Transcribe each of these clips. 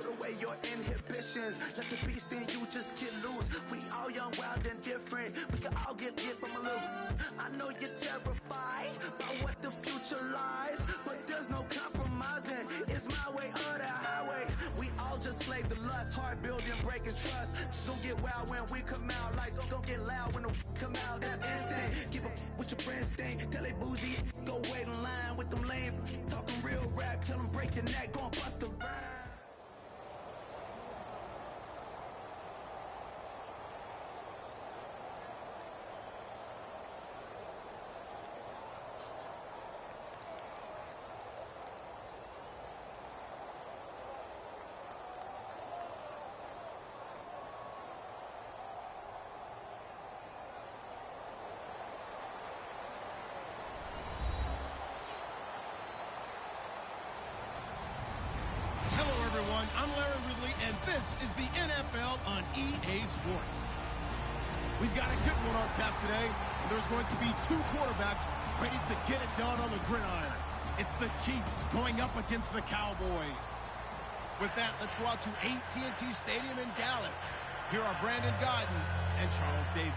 put away your inhibitions. Let the beast in you just get loose. We all young, wild, and different. We can all get hit from a little. I know you're terrified by what the future lies, but there's no compromising. It's my way or the highway. We all just slave to lust, hard building, breaking trust. Don't get wild when we come out, like don't get loud when the come out. That's instant. Give up what your friends think. Tell they bougie, go wait in line with them lame. Talking real rap, tell them break your neck, go and bust a rhyme. I'm Larry Ridley, and this is the NFL on EA Sports. We've got a good one on tap today, and there's going to be two quarterbacks ready to get it done on the gridiron. It's the Chiefs going up against the Cowboys. With that, let's go out to AT&T Stadium in Dallas. Here are Brandon Godden and Charles Davis.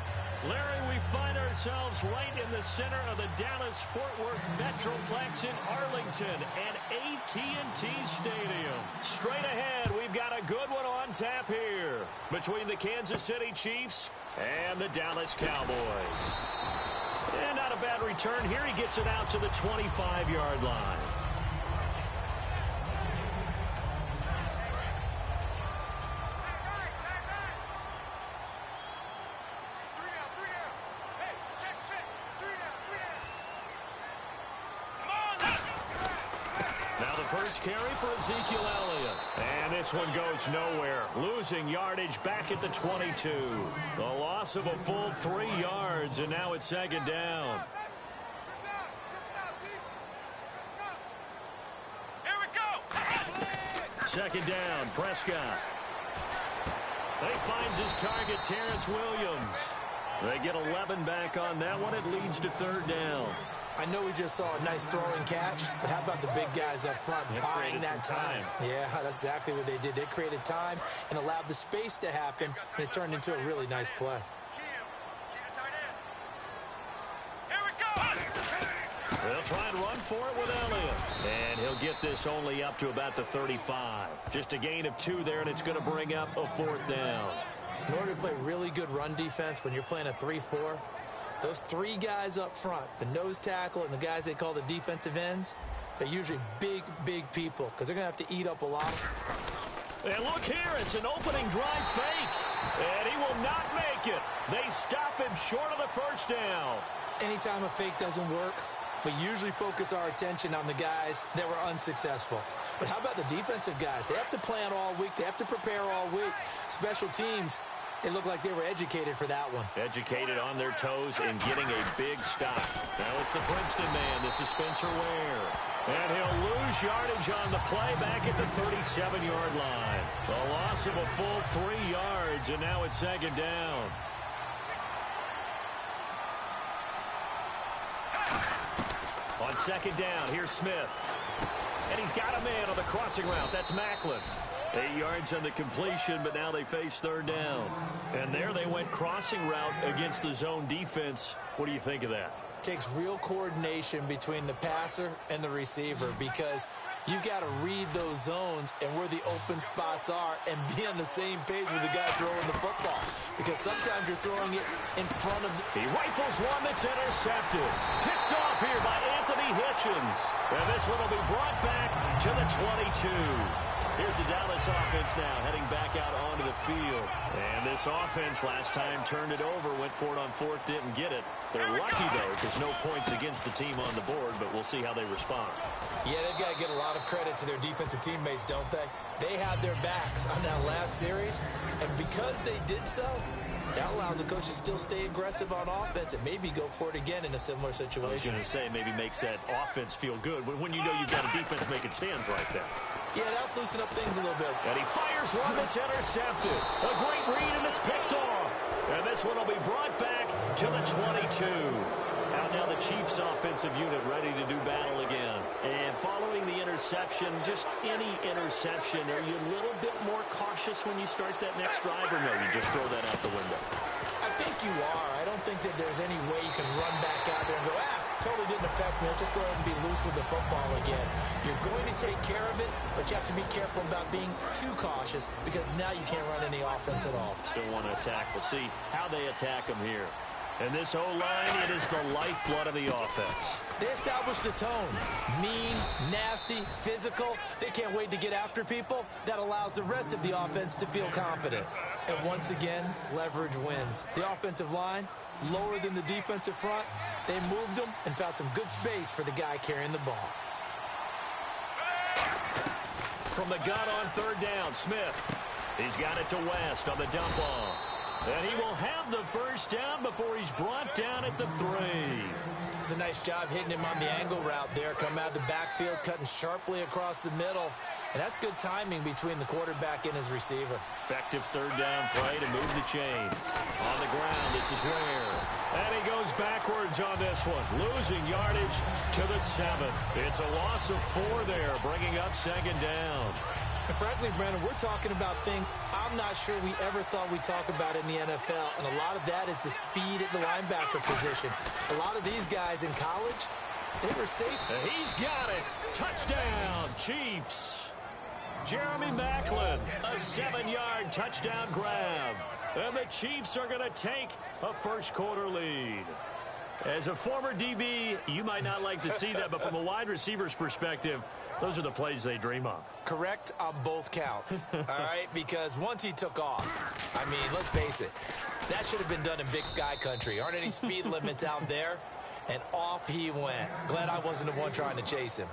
Larry, we find ourselves right in the center of the Dallas-Fort Worth Metroplex in Arlington and AT&T Stadium. Straight ahead, we've got a good one on tap here between the Kansas City Chiefs and the Dallas Cowboys. And not a bad return here. He gets it out to the 25-yard line. First carry for Ezekiel Elliott. And this one goes nowhere. Losing yardage back at the 22. The loss of a full 3 yards, and now it's second down. Here we go. Second down, Prescott. He finds his target, Terrence Williams. They get 11 back on that one. It leads to third down. I know we just saw a nice throwing catch, but how about the big guys up front buying that time? Yeah, that's exactly what they did. They created time and allowed the space to happen, and it turned into a really nice play. Here we go. They'll try and run for it with Elliott. And he'll get this only up to about the 35. Just a gain of 2 there, and it's going to bring up a fourth down. In order to play really good run defense when you're playing a 3-4, those 3 guys up front, the nose tackle and the guys they call the defensive ends, they're usually big, big people because they're going to have to eat up a lot. And look here, it's an opening drive fake. And he will not make it. They stop him short of the first down. Anytime a fake doesn't work, we usually focus our attention on the guys that were unsuccessful. But how about the defensive guys? They have to plan all week. They have to prepare all week. Special teams, it looked like they were educated for that one. Educated on their toes and getting a big stop. Now it's the Princeton man. This is Spencer Ware. And he'll lose yardage on the play back at the 37-yard line. The loss of a full 3 yards, and now it's second down. On second down, here's Smith. And he's got a man on the crossing route. That's Macklin. 8 yards on the completion, but now they face third down. And there they went crossing route against the zone defense. What do you think of that? Takes real coordination between the passer and the receiver because you've got to read those zones and where the open spots are and be on the same page with the guy throwing the football. Because sometimes you're throwing it in front of He rifles one that's intercepted. Picked off here by Anthony Hitchens. And this one will be brought back to the 22. Here's the Dallas offense now heading back out onto the field. And this offense last time turned it over, went for it on fourth, didn't get it. They're lucky, though, because no points against the team on the board, but we'll see how they respond. Yeah, they've got to get a lot of credit to their defensive teammates, don't they? They had their backs on that last series, and because they did so, that allows the coach to still stay aggressive on offense and maybe go for it again in a similar situation. I was going to say maybe makes that offense feel good, but when you know you've got a defense making stands like that. Yeah, that'll loosen up things a little bit. And he fires one that's intercepted. A great read, and it's picked off. And this one will be brought back to the 22. Now now the Chiefs offensive unit ready to do battle again. And following the interception, just any interception, are you a little bit more cautious when you start that next drive, or no, you just throw that out the window? I think you are. I don't think that there's any way you can run back out there and go, totally didn't affect me. Let's just go ahead and be loose with the football again. You're going to take care of it, but you have to be careful about being too cautious because now you can't run any offense at all. Still want to attack. We'll see how they attack them here. And this O-line, it is the lifeblood of the offense. They establish the tone. Mean, nasty, physical. They can't wait to get after people. That allows the rest of the offense to feel confident. And once again, leverage wins. The offensive line, lower than the defensive front. They moved them and found some good space for the guy carrying the ball. From the gun on third down, Smith. He's got it to West on the dump off. And he will have the first down before he's brought down at the 3. It's a nice job hitting him on the angle route there. Coming out of the backfield, cutting sharply across the middle. And that's good timing between the quarterback and his receiver. Effective third down play to move the chains. On the ground, this is Ware. And he goes backwards on this one. Losing yardage to the 7. It's a loss of 4 there, bringing up second down. And frankly, Brandon, we're talking about things I'm not sure we ever thought we'd talk about in the NFL. And a lot of that is the speed at the linebacker position. A lot of these guys in college, they were safe. He's got it. Touchdown, Chiefs. Jeremy Maclin, a 7-yard touchdown grab. And the Chiefs are going to take a first-quarter lead. As a former DB, you might not like to see that, but from a wide receiver's perspective, those are the plays they dream of. Correct on both counts, all right? Because once he took off, I mean, let's face it, that should have been done in Big Sky country. Aren't any speed limits out there? And off he went. Glad I wasn't the one trying to chase him.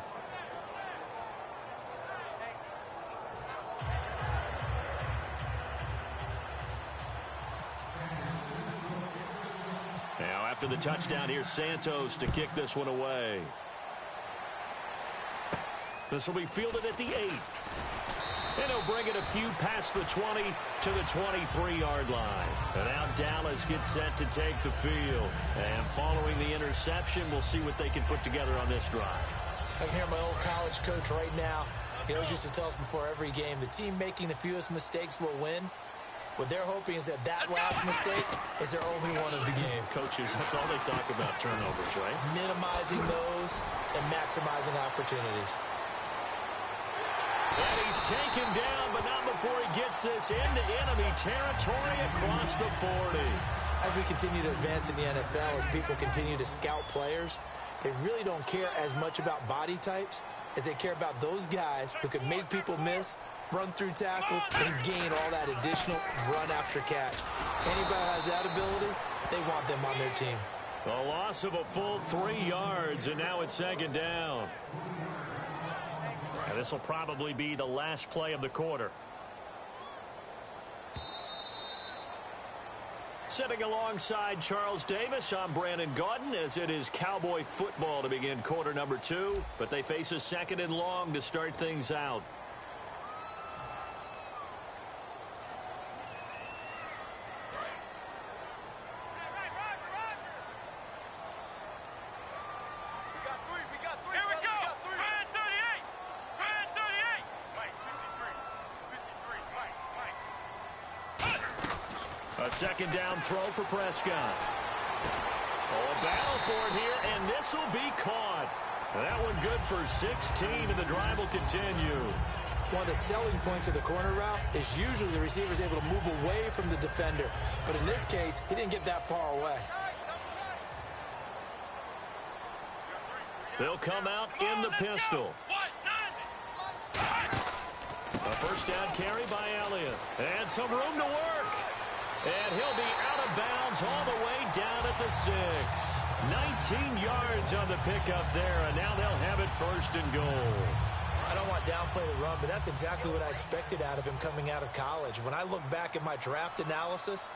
Now, after the touchdown, here's Santos to kick this one away. This will be fielded at the 8. And he'll bring it a few past the 20 to the 23-yard line. And now Dallas gets set to take the field. And following the interception, we'll see what they can put together on this drive. I can hear my old college coach right now. He always used to tell us before every game, the team making the fewest mistakes will win. What they're hoping is that last mistake is their only one of the game. Coaches, that's all they talk about, turnovers, right? Minimizing those and maximizing opportunities. And he's taken down, but not before he gets this into enemy territory across the 40. As we continue to advance in the NFL, as people continue to scout players, they really don't care as much about body types as they care about those guys who can make people miss, run through tackles, and gain all that additional run after catch. Anybody who has that ability, they want them on their team. A loss of a full 3 yards, and now it's second down. And this will probably be the last play of the quarter. Sitting alongside Charles Davis, I'm Brandon Gaudin, as it is Cowboy football to begin quarter number 2. But they face a second and long to start things out. Second down throw for Prescott. Oh, a battle for it here, and this will be caught. That one good for 16, and the drive will continue. One of the selling points of the corner route is usually the receiver is able to move away from the defender. But in this case, he didn't get that far away. They'll come out in the pistol. A first down carry by Elliott. And some room to work. And he'll be out of bounds all the way down at the 6. 19 yards on the pickup there, and now they'll have it first and goal. I don't want to downplay the run, but that's exactly what I expected out of him coming out of college. When I look back at my draft analysis,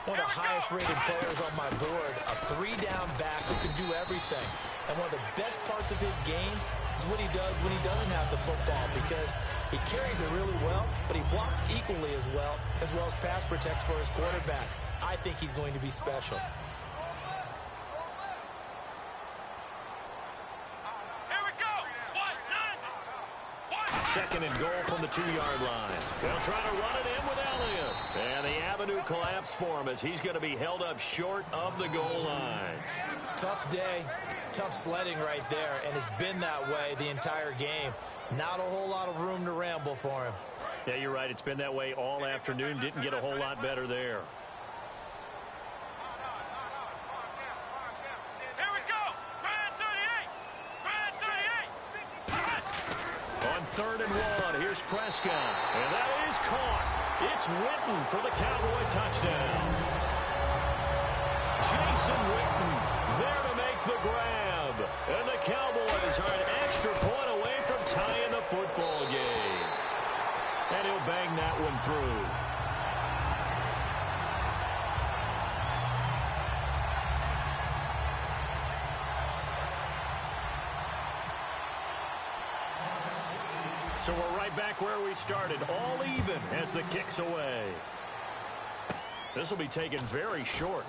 one of the highest-rated players on my board, a 3-down back who can do everything. And one of the best parts of his game is what he does when he doesn't have the football, because he carries it really well, but he blocks equally as well as pass protects for his quarterback. I think he's going to be special. second and goal from the 2-yard line. They'll try to run it in with Elliott. And the avenue collapsed for him as he's going to be held up short of the goal line. Tough day, tough sledding right there, and it's been that way the entire game. Not a whole lot of room to ramble for him. Yeah, you're right. It's been that way all afternoon. Didn't get a whole lot better there. Here we go. Brad 38. Brad 38. On 3rd and 1, here's Prescott. And that is caught. It's Witten for the Cowboy touchdown. Jason Witten there to make the grab. And the Cowboys are an extra point away from tying the football game. And he'll bang that one through. So we're right back where we started, all even as the kick's away. This will be taken very short.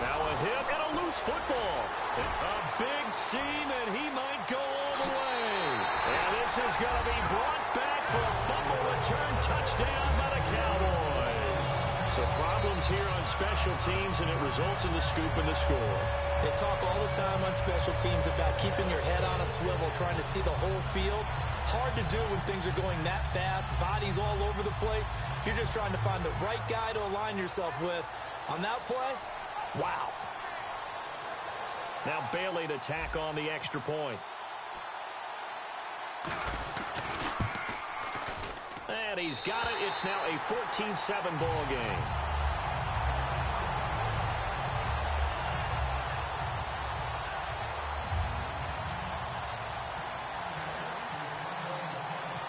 Now a hit and a loose football. A big seam, and he might go all the way. And this is going to be brought back for a fumble return touchdown by the Cowboys. So problems here on special teams, and it results in the scoop and the score. They talk all the time on special teams about keeping your head on a swivel, trying to see the whole field. Hard to do when things are going that fast, bodies all over the place. You're just trying to find the right guy to align yourself with. On that play, wow. Now Bailey to tack on the extra point. And he's got it. It's now a 14-7 ball game.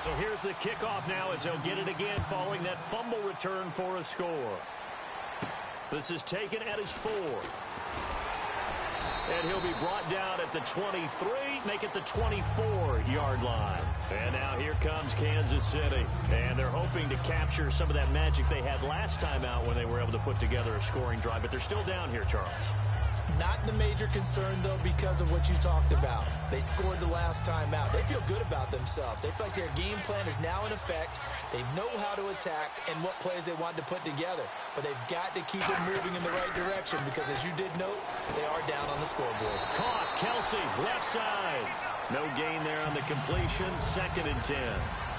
So here's the kickoff now as they'll get it again following that fumble return for a score. This is taken at his 4. And he'll be brought down at the 23, make it the 24-yard line. And now here comes Kansas City. And they're hoping to capture some of that magic they had last time out when they were able to put together a scoring drive. But they're still down here, Charles. Not the major concern, though, because of what you talked about. They scored the last time out. They feel good about themselves. They feel like their game plan is now in effect. They know how to attack and what plays they want to put together. But they've got to keep it moving in the right direction because, as you did note, they are down on the scoreboard. Caught. Kelsey, left side. No gain there on the completion. 2nd and 10.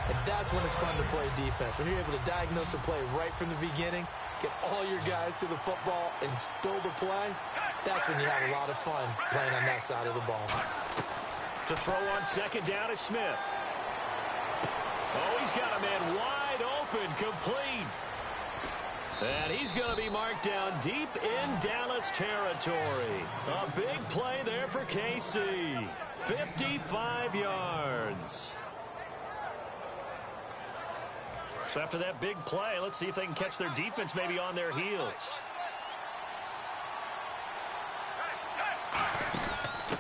And that's when it's fun to play defense. When you're able to diagnose a play right from the beginning, get all your guys to the football and spill the play, that's when you have a lot of fun playing on that side of the ball. To throw on 2nd down is Smith. Oh, he's got a man wide open, complete. And he's going to be marked down deep in Dallas territory. A big play there for KC. 55 yards. So after that big play, let's see if they can catch their defense maybe on their heels.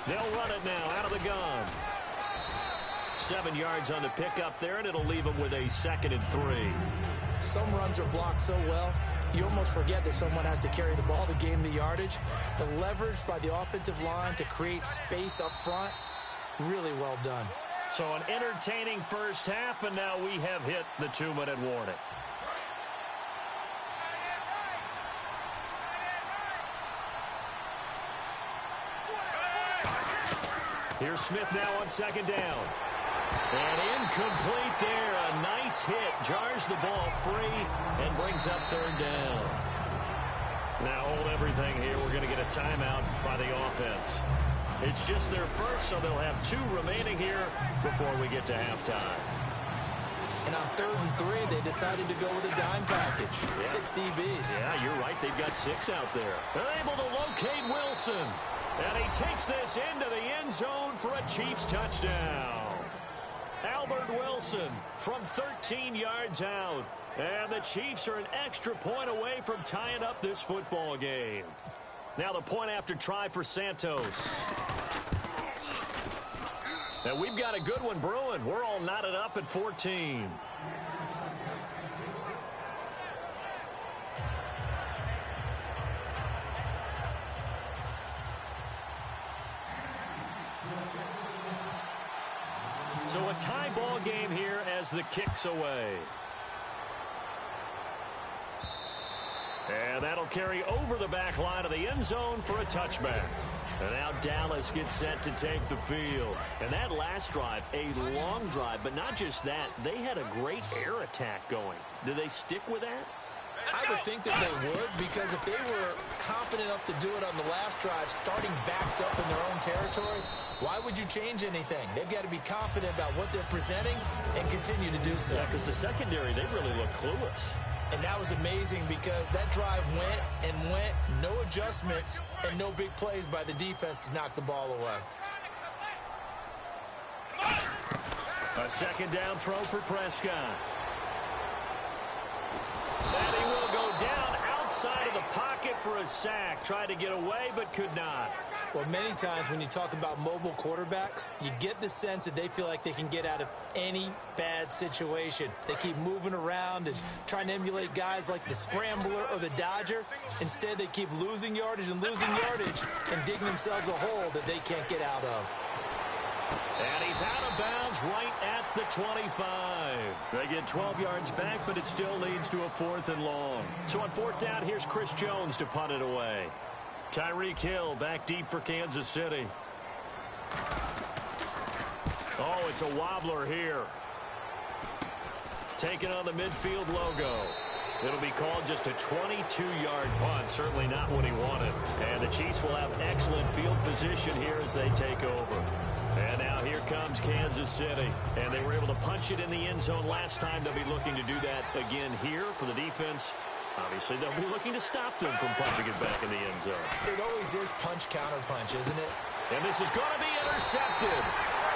They'll run it now out of the gun. 7 yards on the pickup there, and it'll leave them with a 2nd and 3. Some runs are blocked so well, you almost forget that someone has to carry the ball to gain the yardage. The leverage by the offensive line to create space up front, really well done. So an entertaining first half, and now we have hit the 2-minute warning. Here's Smith now on 2nd down. And incomplete there. A nice hit. Jars the ball free and brings up 3rd down. Now hold everything here. We're going to get a timeout by the offense. It's just their first, so they'll have 2 remaining here before we get to halftime. And on 3rd and 3, they decided to go with a dime package. Yeah. 6 DBs. Yeah, you're right. They've got 6 out there. They're able to locate Wilson. And he takes this into the end zone for a Chiefs touchdown. Albert Wilson from 13 yards out. And the Chiefs are an extra point away from tying up this football game. Now the point after try for Santos. Now we've got a good one brewing. We're all knotted up at 14. So a tie ball game here as the kick's away. And that'll carry over the back line of the end zone for a touchback. And now Dallas gets set to take the field. And that last drive, a long drive, but not just that. They had a great air attack going. Do they stick with that? I would think that they would, because if they were confident enough to do it on the last drive, starting backed up in their own territory, why would you change anything? They've got to be confident about what they're presenting and continue to do so. Yeah, because the secondary, they really look clueless. And that was amazing because that drive went and went, no adjustments, and no big plays by the defense to knock the ball away. A second down throw for Prescott. And he will go down outside of the pocket for a sack. Tried to get away, but could not. Well, many times when you talk about mobile quarterbacks, you get the sense that they feel like they can get out of any bad situation. They keep moving around and trying to emulate guys like the Scrambler or the Dodger. Instead, they keep losing yardage and digging themselves a hole that they can't get out of. And he's out of bounds right at the 25. They get 12 yards back, but it still leads to a 4th and long. So on 4th down, here's Chris Jones to punt it away. Tyreek Hill back deep for Kansas City. Oh, it's a wobbler here. Taking on the midfield logo. It'll be called just a 22-yard punt. Certainly not what he wanted. And the Chiefs will have excellent field position here as they take over. And now here comes Kansas City. And they were able to punch it in the end zone last time. They'll be looking to do that again here for the defense. Obviously, they'll be looking to stop them from punching it back in the end zone. It always is punch-counter-punch, isn't it? And this is going to be intercepted.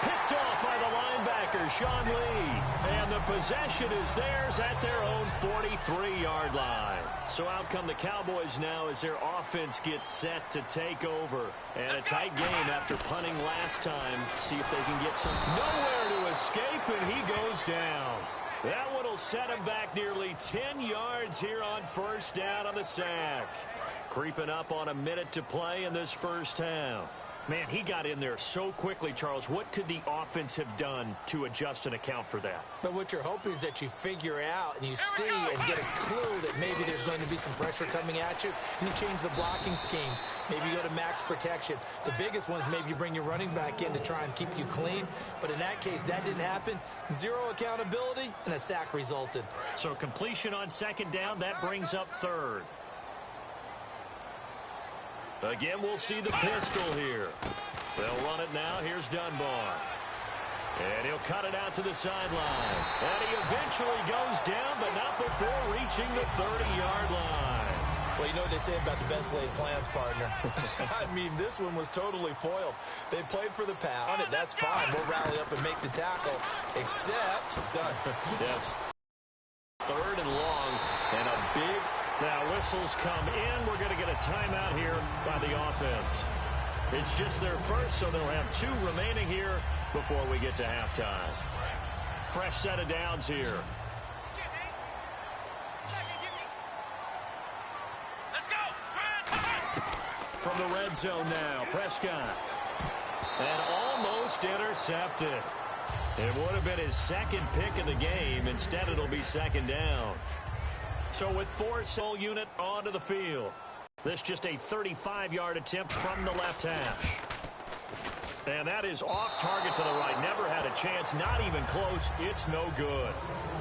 Picked off by the linebacker, Sean Lee. And the possession is theirs at their own 43-yard line. So out come the Cowboys now as their offense gets set to take over. And a tight game after punting last time. See if they can get some. Nowhere to escape, and he goes down. That one will set him back nearly 10 yards here on 1st down on the sack. Creeping up on a minute to play in this first half. Man, he got in there so quickly, Charles. What could the offense have done to adjust and account for that? But what you're hoping is that you figure out and you see and get a clue that maybe there's going to be some pressure coming at you, and you change the blocking schemes. Maybe you go to max protection. The biggest one is maybe you bring your running back in to try and keep you clean. But in that case, that didn't happen. Zero accountability, and a sack resulted. So completion on 2nd down, that brings up 3rd. Again, we'll see the pistol here. They'll run it now. Here's Dunbar. And he'll cut it out to the sideline. And he eventually goes down, but not before reaching the 30-yard line. Well, you know what they say about the best laid plans, partner. I mean, this one was totally foiled. They played for the pass. That's fine. We'll rally up and make the tackle. Except, done. Yes. 3rd and long, and a big... Now, whistles come in. We're going to get a timeout here by the offense. It's just their first, so they'll have 2 remaining here before we get to halftime. Fresh set of downs here. From the red zone now, Prescott. And almost intercepted. It would have been his 2nd pick of the game. Instead, it'll be 2nd down. So with 4 sole unit onto the field. This just a 35-yard attempt from the left hash. And that is off target to the right. Never had a chance, not even close. It's no good.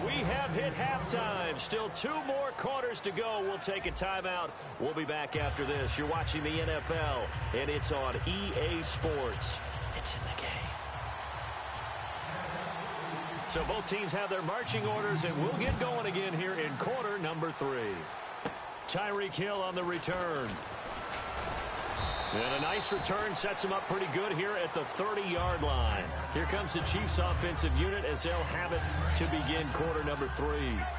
We have hit halftime. Still 2 more quarters to go. We'll take a timeout. We'll be back after this. You're watching the NFL, and it's on EA Sports. It's in the game. So both teams have their marching orders, and we'll get going again here in quarter number 3. Tyreek Hill on the return. And a nice return sets him up pretty good here at the 30-yard line. Here comes the Chiefs offensive unit as they'll have it to begin quarter number 3.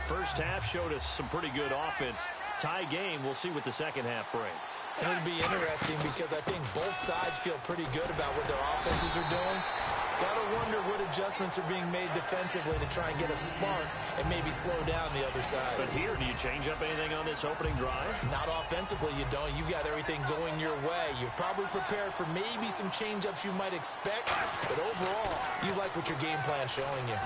First half showed us some pretty good offense. Tie game. We'll see what the second half brings. And it'll be interesting because I think both sides feel pretty good about what their offenses are doing. Gotta wonder what adjustments are being made defensively to try and get a spark and maybe slow down the other side. But here, do you change up anything on this opening drive? Not offensively, you don't. You've got everything going your way. You've probably prepared for maybe some change-ups you might expect, but overall, you like what your game plan's showing you.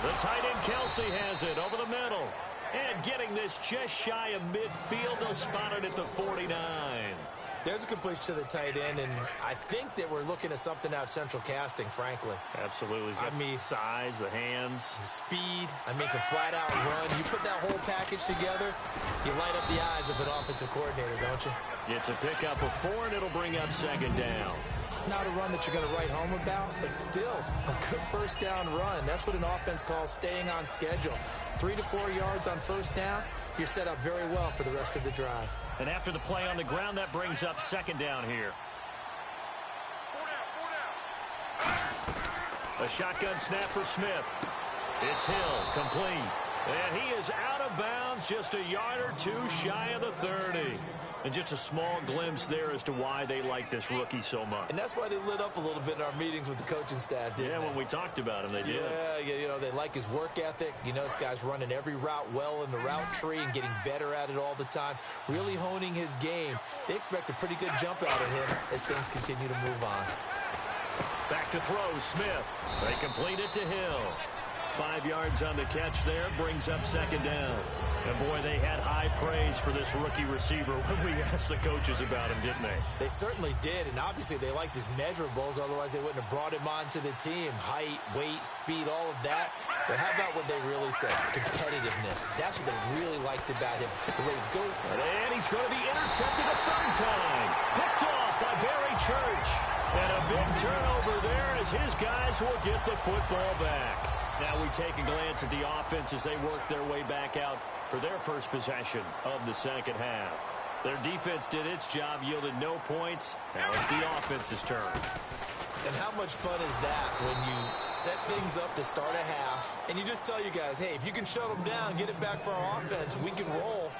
The tight end Kelsey has it over the middle. And getting this just shy of midfield, they'll spot it at the 49. There's a completion to the tight end, and I think that we're looking at something out of central casting, frankly. Absolutely. I mean, size, the hands. The speed. I mean, can flat out run. You put that whole package together, you light up the eyes of an offensive coordinator, don't you? It's a pickup of 4, and it'll bring up second down. Not a run that you're going to write home about, but still a good first down run. That's what an offense calls staying on schedule. 3 to 4 yards on first down, you're set up very well for the rest of the drive. And after the play on the ground, that brings up second down here. A shotgun snap for Smith. It's Hill, complete. And he is out of bounds, just a yard or two shy of the 30. And just a small glimpse there as to why they like this rookie so much. And that's why they lit up a little bit in our meetings with the coaching staff, didn't they? When we talked about him, they did. Yeah, you know, they like his work ethic. You know, this guy's running every route well in the route tree and getting better at it all the time, really honing his game. They expect a pretty good jump out of him as things continue to move on. Back to throw, Smith. They complete it to Hill. 5 yards on the catch there, brings up second down. And boy, they had high praise for this rookie receiver when we asked the coaches about him, didn't they? They certainly did, and obviously they liked his measurables, otherwise they wouldn't have brought him onto the team. Height, weight, speed, all of that. But how about what they really said? Competitiveness. That's what they really liked about him. The way he goes. And he's going to be intercepted a third time. Picked off by Barry Church. And a big turnover there as his guys will get the football back. Now we take a glance at the offense as they work their way back out for their first possession of the second half. Their defense did its job, yielded no points. Now it's the offense's turn. And how much fun is that when you set things up to start a half and you just tell you guys, hey, if you can shut them down, get it back for our offense, we can roll.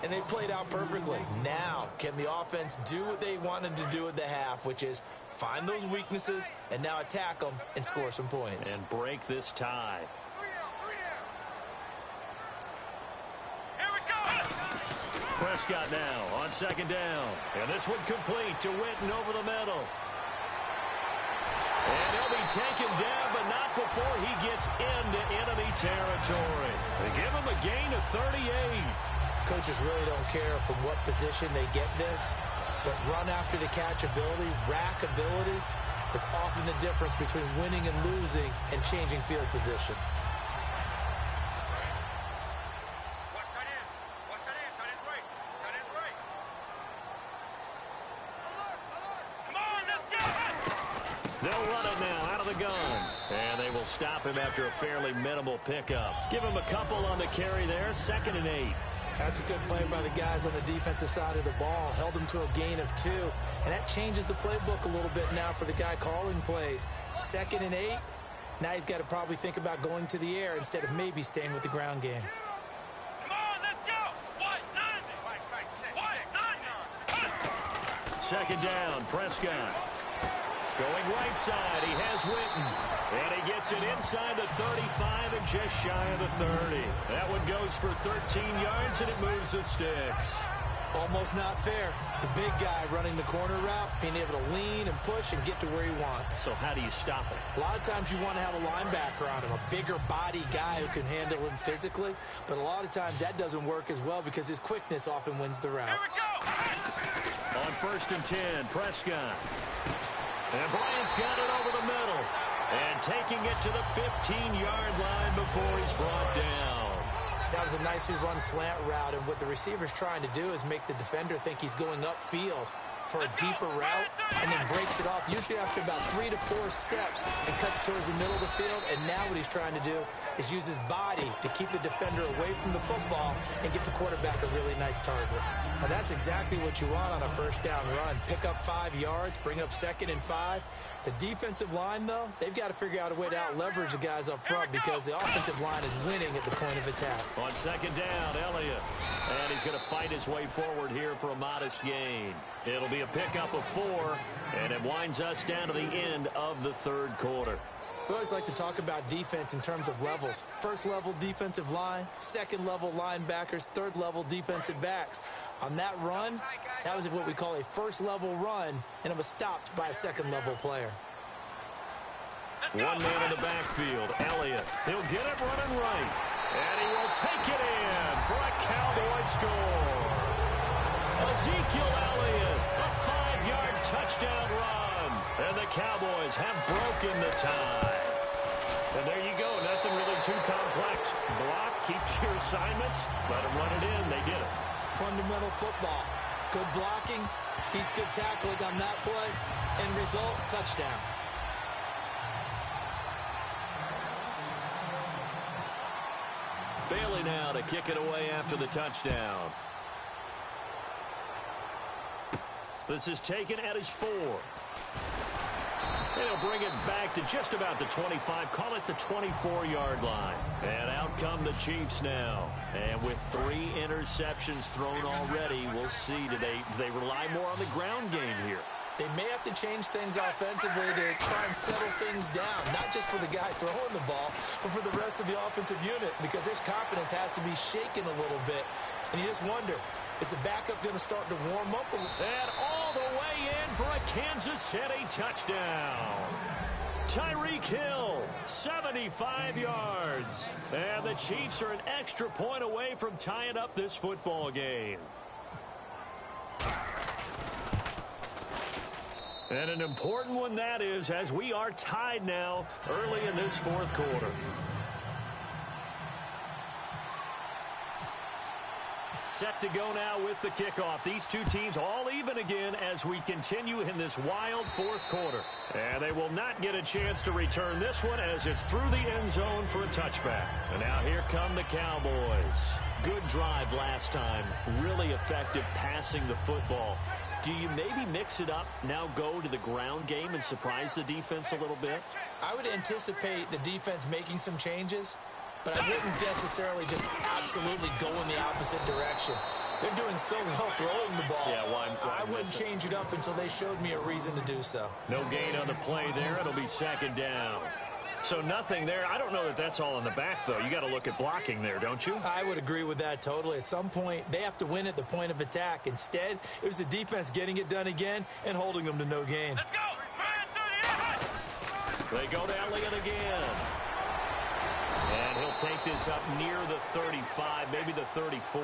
And they played out perfectly. Now, can the offense do what they wanted to do at the half, which is find those weaknesses and now attack them and score some points. And break this tie. Here we go. Prescott now on second down. And this one complete to Witten over the middle. And he'll be taken down, but not before he gets into enemy territory. They give him a gain of 38. Coaches really don't care from what position they get this, but run after the catch ability, rack ability is often the difference between winning and losing and changing field position. Watch tight end. Watch tight end. Tight end's right. Tight end's right. Alert! Alert! Come on, let's go! They'll run it now out of the gun. And they will stop him after a fairly minimal pickup. Give him a couple on the carry there. 2nd and 8. That's a good play by the guys on the defensive side of the ball. Held them to a gain of 2. And that changes the playbook a little bit now for the guy calling plays. 2nd and 8. Now he's got to probably think about going to the air instead of maybe staying with the ground game. Come on, let's go! White, 90! White, 90! Second down, Prescott. Going right side, he has Witten. And he gets it inside the 35 and just shy of the 30. That one goes for 13 yards, and it moves the sticks. Almost not fair. The big guy running the corner route, being able to lean and push and get to where he wants. So how do you stop it? A lot of times you want to have a linebacker on him, a bigger body guy who can handle him physically. But a lot of times that doesn't work as well because his quickness often wins the route. Here we go! On 1st and 10, Prescott. And Bryant's got it over the middle. And taking it to the 15-yard line before he's brought down. That was a nicely run slant route, and what the receiver's trying to do is make the defender think he's going upfield for a deeper route, and then breaks it off, usually after about 3 to 4 steps, and cuts towards the middle of the field. And now what he's trying to do is use his body to keep the defender away from the football and get the quarterback a really nice target. Now that's exactly what you want on a first down run. Pick up 5 yards, bring up 2nd and 5. The defensive line, though, they've got to figure out a way to out-leverage the guys up front because the offensive line is winning at the point of attack. On second down, Elliott. And he's going to fight his way forward here for a modest gain. It'll be be a pickup of 4, and it winds us down to the end of the third quarter. We always like to talk about defense in terms of levels. First level defensive line, second level linebackers, third level defensive backs. On that run, that was what we call a first level run, and it was stopped by a second level player. One man in the backfield, Elliott. He'll get it running right, and he will take it in for a Cowboy score. Ezekiel Elliott, a 5-yard touchdown run, and the Cowboys have broken the tie. And there you go, nothing really too complex. Block, keep your assignments, let them run it in. They did it. Fundamental football. Good blocking, beats good tackling on that play. End result, touchdown. Bailey now to kick it away after the touchdown. This is taken at his 4. And he'll bring it back to just about the 25. Call it the 24-yard line. And out come the Chiefs now. And with 3 interceptions thrown already, we'll see. Do they rely more on the ground game here? They may have to change things offensively to try and settle things down, not just for the guy throwing the ball, but for the rest of the offensive unit, because their confidence has to be shaken a little bit. And you just wonder, is the backup going to start to warm up a little? And all the way in for a Kansas City touchdown. Tyreek Hill, 75 yards. And the Chiefs are an extra point away from tying up this football game. And an important one that is, as we are tied now early in this fourth quarter. Set to go now with the kickoff. These two teams all even again as we continue in this wild fourth quarter. And they will not get a chance to return this one as it's through the end zone for a touchback. And now here come the Cowboys. Good drive last time. Really effective passing the football. Do you maybe mix it up, now go to the ground game and surprise the defense a little bit? I would anticipate the defense making some changes, but I wouldn't necessarily just absolutely go in the opposite direction. They're doing so well throwing the ball. Yeah, why I wouldn't change it up until they showed me a reason to do so. No gain on the play there. It'll be second down. So nothing there. I don't know that that's all in the back, though. You got to look at blocking there, don't you? I would agree with that totally. At some point, they have to win at the point of attack. Instead, it was the defense getting it done again and holding them to no gain. Let's go! They go to Elliott again. And he'll take this up near the 35, maybe the 34.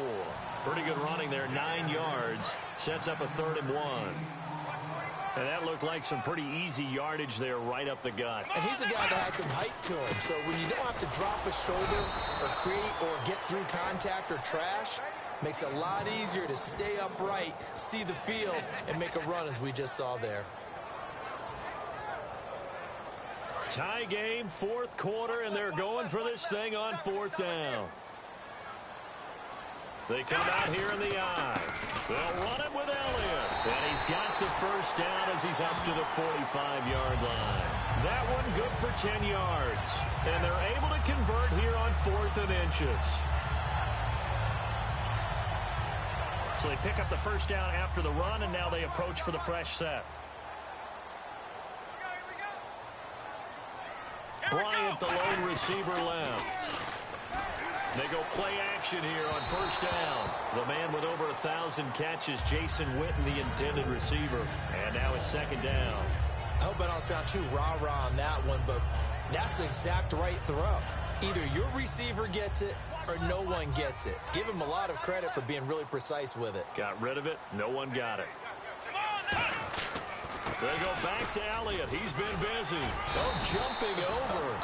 Pretty good running there, 9 yards. Sets up a 3rd and 1. And that looked like some pretty easy yardage there right up the gut. And he's a guy that has some height to him. So when you don't have to drop a shoulder or create or get through contact or trash, makes it a lot easier to stay upright, see the field, and make a run as we just saw there. Tie game, fourth quarter, and they're going for this thing on 4th down. They come out here in the eye. They'll run it with Elliott. And he's got the first down as he's up to the 45-yard line. That one good for 10 yards. And they're able to convert here on 4th and inches. So they pick up the first down after the run, and now they approach for the fresh set. Bryant, the lone receiver, left. They go play action here on first down. The man with over 1,000 catches, Jason Witten, the intended receiver. And now it's second down. I hope I don't sound too rah-rah on that one, but that's the exact right throw. Either your receiver gets it or no one gets it. Give him a lot of credit for being really precise with it. Got rid of it. No one got it. They go back to Elliott. He's been busy. Oh, jumping over.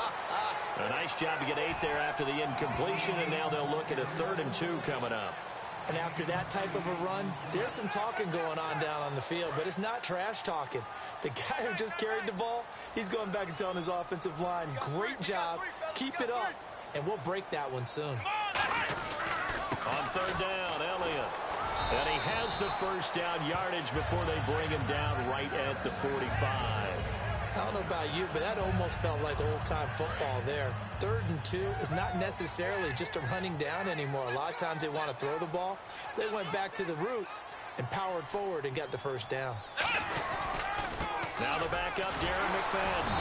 A nice job to get 8 there after the incompletion, and now they'll look at a 3rd and 2 coming up. And after that type of a run, there's some talking going on down on the field, but it's not trash talking. The guy who just carried the ball, he's going back and telling his offensive line, great job, keep it up, and we'll break that one soon. On 3rd down, Elliott. And he has the first down yardage before they bring him down right at the 45. I don't know about you, but that almost felt like old-time football there. 3rd and 2 is not necessarily just a running down anymore. A lot of times they want to throw the ball. They went back to the roots, and powered forward and got the first down. Now the backup, Darren McFadden.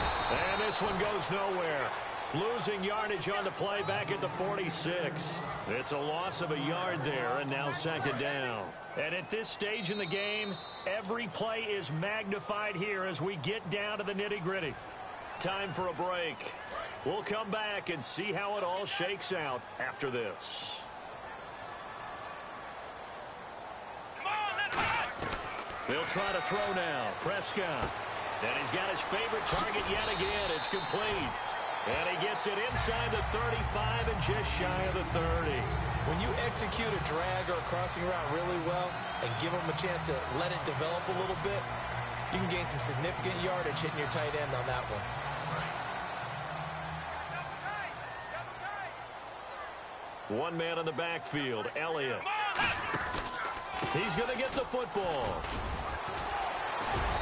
And this one goes nowhere. Losing yardage on the play back at the 46. It's a loss of a yard there, and now second down. And at this stage in the game, every play is magnified here as we get down to the nitty-gritty. Time for a break. We'll come back and see how it all shakes out after this. They'll try to throw now. Prescott. And he's got his favorite target yet again. It's complete. And he gets it inside the 35 and just shy of the 30. When you execute a drag or a crossing route really well and give them a chance to let it develop a little bit, you can gain some significant yardage hitting your tight end on that one. One man in the backfield, Elliott. He's going to get the football.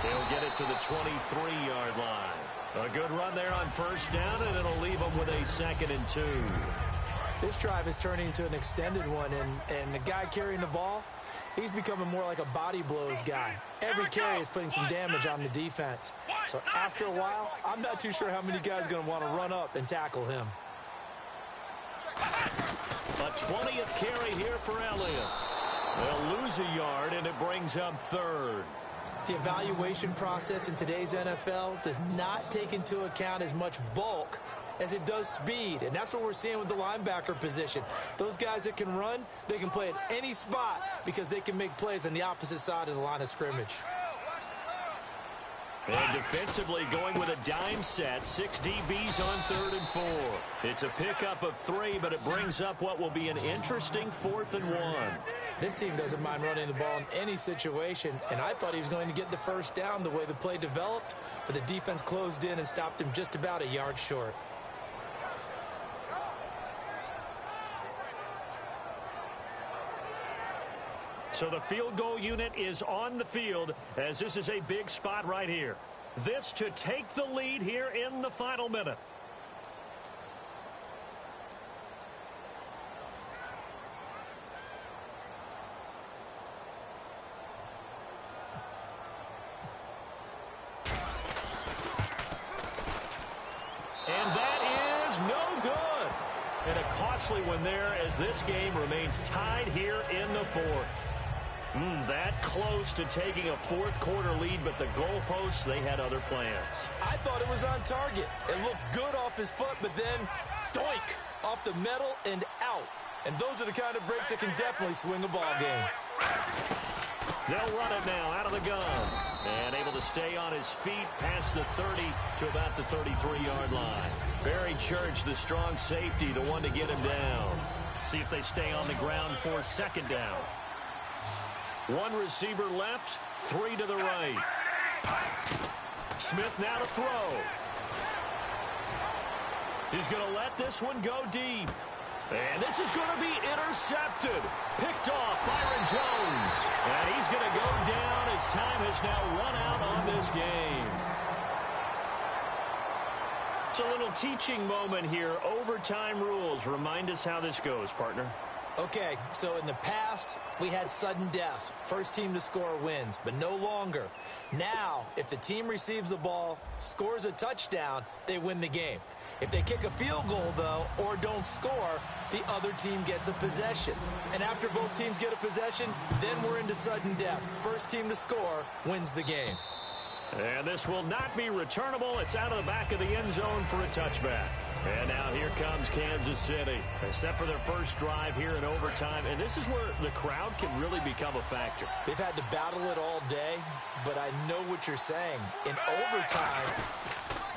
He'll get it to the 23-yard line. A good run there on first down, and it'll leave him with a 2nd and 2. This drive is turning into an extended one, and the guy carrying the ball, he's becoming more like a body blows guy. Every carry is putting some damage on the defense. So after a while, I'm not too sure how many guys are going to want to run up and tackle him. A 20th carry here for Elliott. They'll lose a yard, and it brings up 3rd. The evaluation process in today's NFL does not take into account as much bulk as it does speed, and that's what we're seeing with the linebacker position. Those guys that can run, they can play at any spot because they can make plays on the opposite side of the line of scrimmage. And defensively going with a dime set, 6 DBs on 3rd and 4. It's a pickup of 3, but it brings up what will be an interesting 4th and 1. This team doesn't mind running the ball in any situation, and I thought he was going to get the first down the way the play developed, but the defense closed in and stopped him just about a yard short. So the field goal unit is on the field as this is a big spot right here. This to take the lead here in the final minute. And that is no good. And a costly one there as this game remains tied here in the 4th. That close to taking a 4th quarter lead, but the goalposts, they had other plans. I thought it was on target. It looked good off his foot, but then doink, off the metal and out. And those are the kind of breaks that can definitely swing a ball game. They'll run it now out of the gun. And able to stay on his feet past the 30 to about the 33-yard line. Barry Church, the strong safety, the one to get him down. See if they stay on the ground for 2nd down. 1 receiver left, 3 to the right. Smith now to throw. He's going to let this one go deep. And this is going to be intercepted. Picked off Byron Jones. And he's going to go down as time has now run out on this game. It's a little teaching moment here. Overtime rules. Remind us how this goes, partner. Okay, so in the past, we had sudden death. First team to score wins, but no longer. Now, if the team receives the ball, scores a touchdown, they win the game. If they kick a field goal, though, or don't score, the other team gets a possession. And after both teams get a possession, then we're into sudden death. First team to score wins the game. And this will not be returnable. It's out of the back of the end zone for a touchback. And now here comes Kansas City. Except for their first drive here in overtime. And this is where the crowd can really become a factor. They've had to battle it all day, but I know what you're saying. In overtime,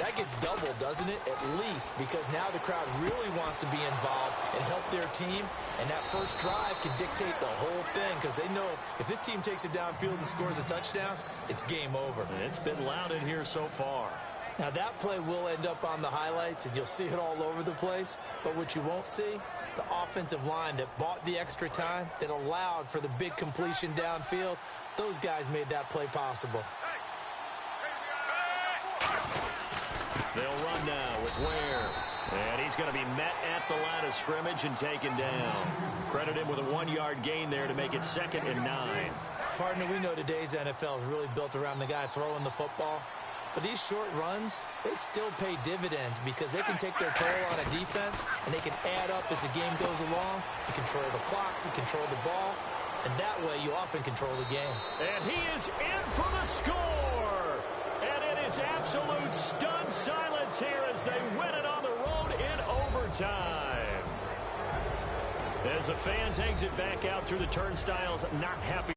that gets doubled, doesn't it? At least, because now the crowd really wants to be involved and help their team. And that first drive can dictate the whole thing because they know if this team takes it downfield and scores a touchdown, it's game over. It's been loud in here so far. Now, that play will end up on the highlights, and you'll see it all over the place. But what you won't see, the offensive line that bought the extra time, that allowed for the big completion downfield, those guys made that play possible. They'll run now with Ware. And he's going to be met at the line of scrimmage and taken down. Credit him with a 1-yard gain there to make it 2nd and 9. Partner, we know today's NFL is really built around the guy throwing the football. But these short runs, they still pay dividends because they can take their toll on a defense and they can add up as the game goes along. You control the clock, you control the ball, and that way you often control the game. And he is in for the score! And it is absolute stunned silence here as they win it on the road in overtime. As the fans exit back out through the turnstiles, not happy